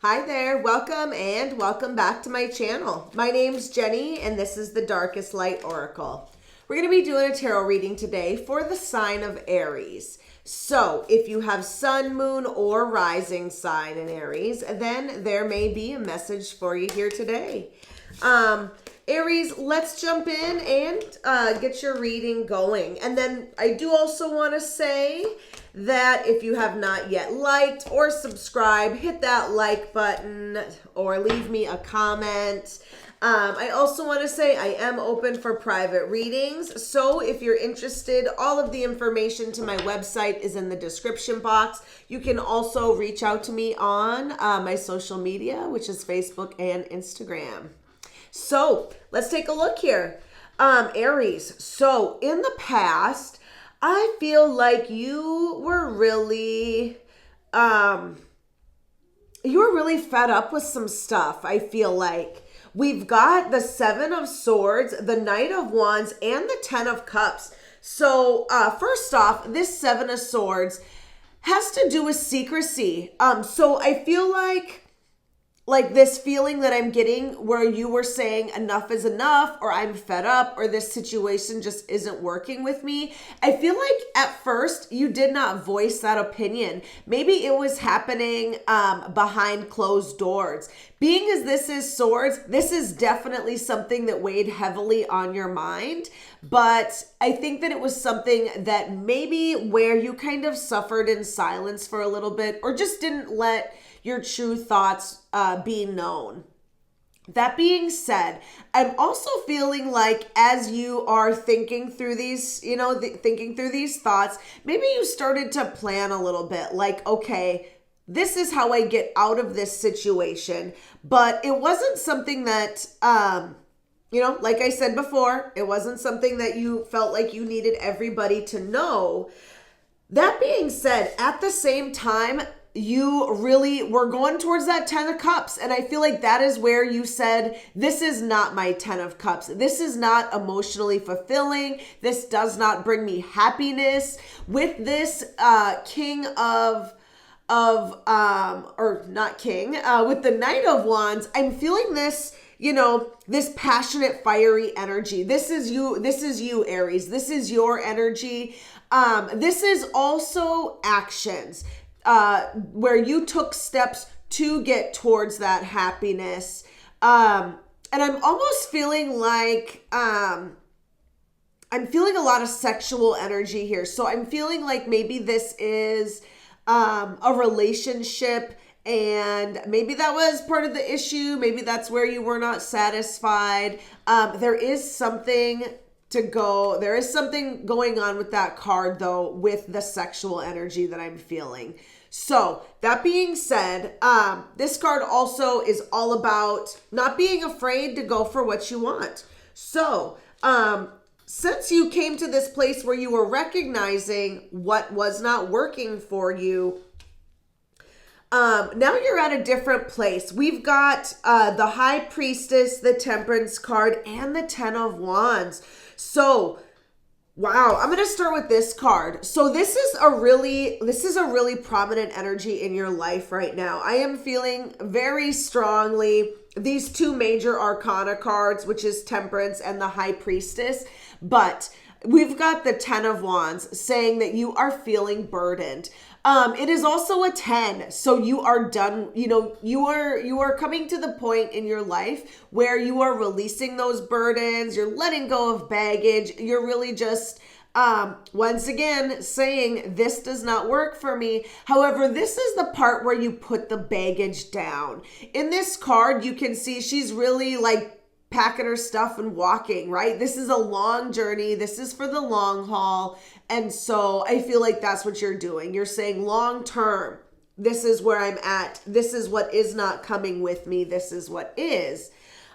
Hi there, welcome and welcome back to my channel. My name's Jenny and this is the Darkest Light Oracle. We're going to be doing a tarot reading today for the sign of Aries. So if you have sun, moon, or rising sign in Aries, then there may be a message for you here today. Aries, let's jump in and get your reading going. And then I do also want to say that if you have not yet liked or subscribed, hit that like button or leave me a comment. I also want to say I am open for private readings. So if you're interested, all of the information to my website is in the description box. You can also reach out to me on my social media, which is Facebook and Instagram. So let's take a look here. Aries, so in the past, I feel like you were really fed up with some stuff. I feel like we've got the Seven of Swords, the Knight of Wands, and the Ten of Cups. So first off, this Seven of Swords has to do with secrecy. So I feel like this feeling that I'm getting where you were saying enough is enough, or I'm fed up, or this situation just isn't working with me. I feel like at first you did not voice that opinion. Maybe it was happening behind closed doors. Being as this is swords, this is definitely something that weighed heavily on your mind. But I think that it was something that maybe where you kind of suffered in silence for a little bit, or just didn't let your true thoughts be known. That being said, I'm also feeling like as you are thinking through these, thinking through these thoughts, maybe you started to plan a little bit like, okay, this is how I get out of this situation. But it wasn't something that, like I said before, it wasn't something that you felt like you needed everybody to know. That being said, at the same time, you really were going towards that Ten of Cups. And I feel like that is where you said, this is not my Ten of Cups. This is not emotionally fulfilling. This does not bring me happiness. With this King of or not King, with the Knight of Wands, I'm feeling this, this passionate, fiery energy. This is you, Aries. This is your energy. This is also actions. Where you took steps to get towards that happiness. And I'm almost feeling like, I'm feeling a lot of sexual energy here. So I'm feeling like maybe this is a relationship, and maybe that was part of the issue. Maybe that's where you were not satisfied. There is something going on with that card, though, with the sexual energy that I'm feeling. So that being said, this card also is all about not being afraid to go for what you want. So since you came to this place where you were recognizing what was not working for you, now you're at a different place. We've got the High Priestess, the Temperance card, and the Ten of Wands. So, wow, I'm going to start with this card. So this is a really prominent energy in your life right now. I am feeling very strongly these two major arcana cards, which is Temperance and the High Priestess. But we've got the Ten of Wands saying that you are feeling burdened. It is also a 10. So you are done. You are coming to the point in your life where you are releasing those burdens. You're letting go of baggage. You're really just, once again, saying this does not work for me. However, this is the part where you put the baggage down. In this card, you can see she's really like packing her stuff and walking, right? This is a long journey. This is for the long haul. And so I feel like that's what you're doing. You're saying long term, this is where I'm at. This is what is not coming with me. This is what is.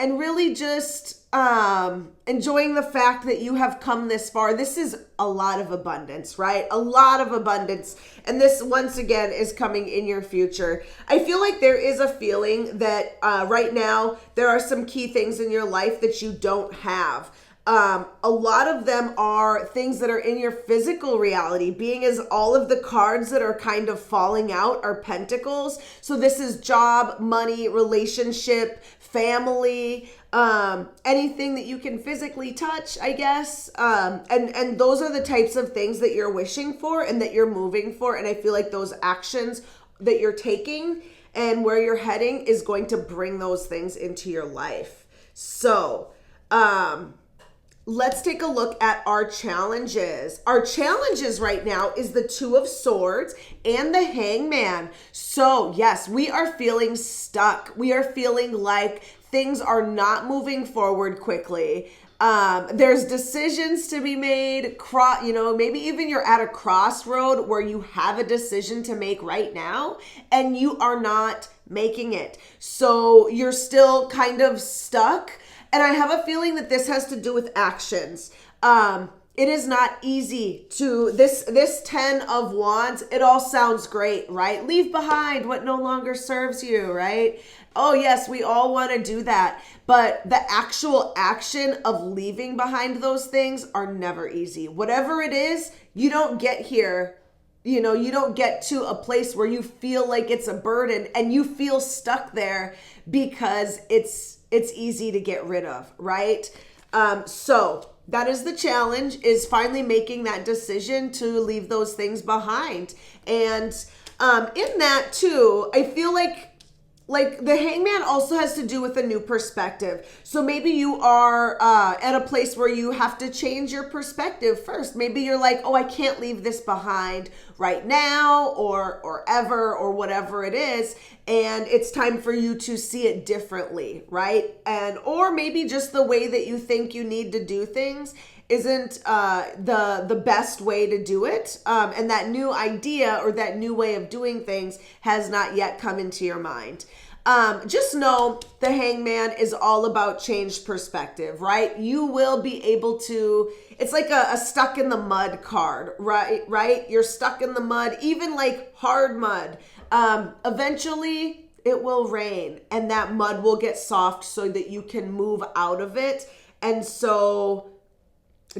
really just enjoying the fact that you have come this far. This is a lot of abundance, right? A lot of abundance. And this, once again, is coming in your future. I feel like there is a feeling that right now there are some key things in your life that you don't have. A lot of them are things that are in your physical reality, being as all of the cards that are kind of falling out are pentacles. So this is job, money, relationship, family, anything that you can physically touch, I guess. And those are the types of things that you're wishing for and that you're moving for. And I feel like those actions that you're taking and where you're heading is going to bring those things into your life. So, let's take a look at our challenges. Our challenges right now is the Two of Swords and the Hangman. So yes, we are feeling stuck. We are feeling like things are not moving forward quickly. There's decisions to be made, maybe even you're at a crossroad where you have a decision to make right now and you are not making it. So you're still kind of stuck. And I have a feeling that this has to do with actions. It is not easy to, this 10 of Wands, it all sounds great, right? Leave behind what no longer serves you, right? Oh yes, we all want to do that. But the actual action of leaving behind those things are never easy. Whatever it is, you don't get here. You don't get to a place where you feel like it's a burden and you feel stuck there because it's easy to get rid of, right? So that is the challenge, is finally making that decision to leave those things behind. And in that too, I feel like the Hangman also has to do with a new perspective. So maybe you are at a place where you have to change your perspective first. Maybe you're like, oh, I can't leave this behind right now or ever or whatever it is. And it's time for you to see it differently, right? Or maybe just the way that you think you need to do things isn't the best way to do it. And that new idea or that new way of doing things has not yet come into your mind. Just know the Hangman is all about changed perspective, right? You will be able to, it's like a stuck in the mud card, right? You're stuck in the mud, even like hard mud. Eventually it will rain and that mud will get soft so that you can move out of it. And so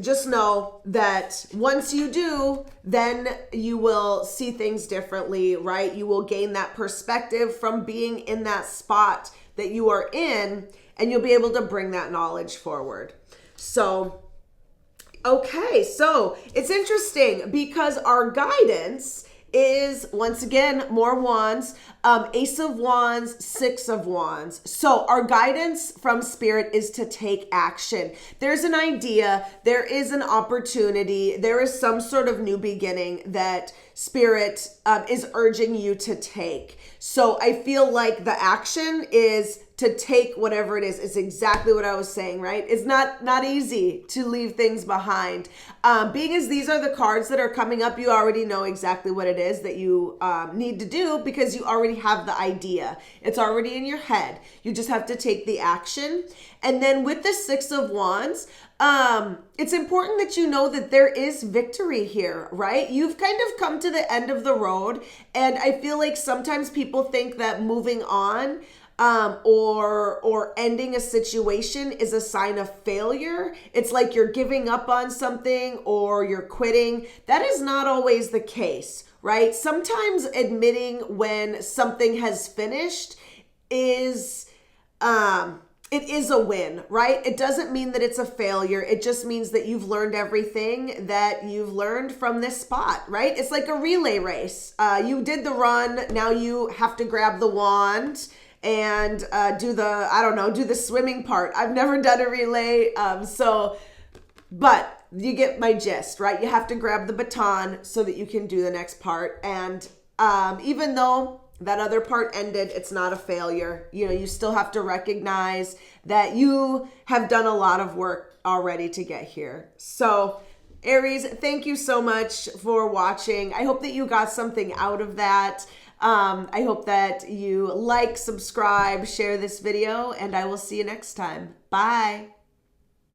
just know that once you do, then you will see things differently, right? You will gain that perspective from being in that spot that you are in, and you'll be able to bring that knowledge forward. So, okay, so it's interesting because our guidance is, once again, more wands, Ace of Wands, Six of Wands. So our guidance from Spirit is to take action. There's an idea, there is an opportunity, there is some sort of new beginning that Spirit is urging you to take. So I feel like the action is to take whatever it is. It's exactly what I was saying, right? It's not easy to leave things behind. Being as these are the cards that are coming up, you already know exactly what it is that you need to do because you already have the idea. It's already in your head. You just have to take the action. And then with the Six of Wands, it's important that you know that there is victory here, right? You've kind of come to the end of the road. And I feel like sometimes people think that moving on or ending a situation is a sign of failure. It's like you're giving up on something or you're quitting. That is not always the case, right? Sometimes admitting when something has finished is it is a win, right? It doesn't mean that it's a failure. It just means that you've learned everything that you've learned from this spot, right? It's like a relay race. You did the run. Now you have to grab the wand and do the swimming part. I've never done a relay. But you get my gist, right? You have to grab the baton so that you can do the next part. And even though that other part ended, it's not a failure. You still have to recognize that you have done a lot of work already to get here. So Aries, thank you so much for watching. I hope that you got something out of that. I hope that you like, subscribe, share this video, and I will see you next time. Bye.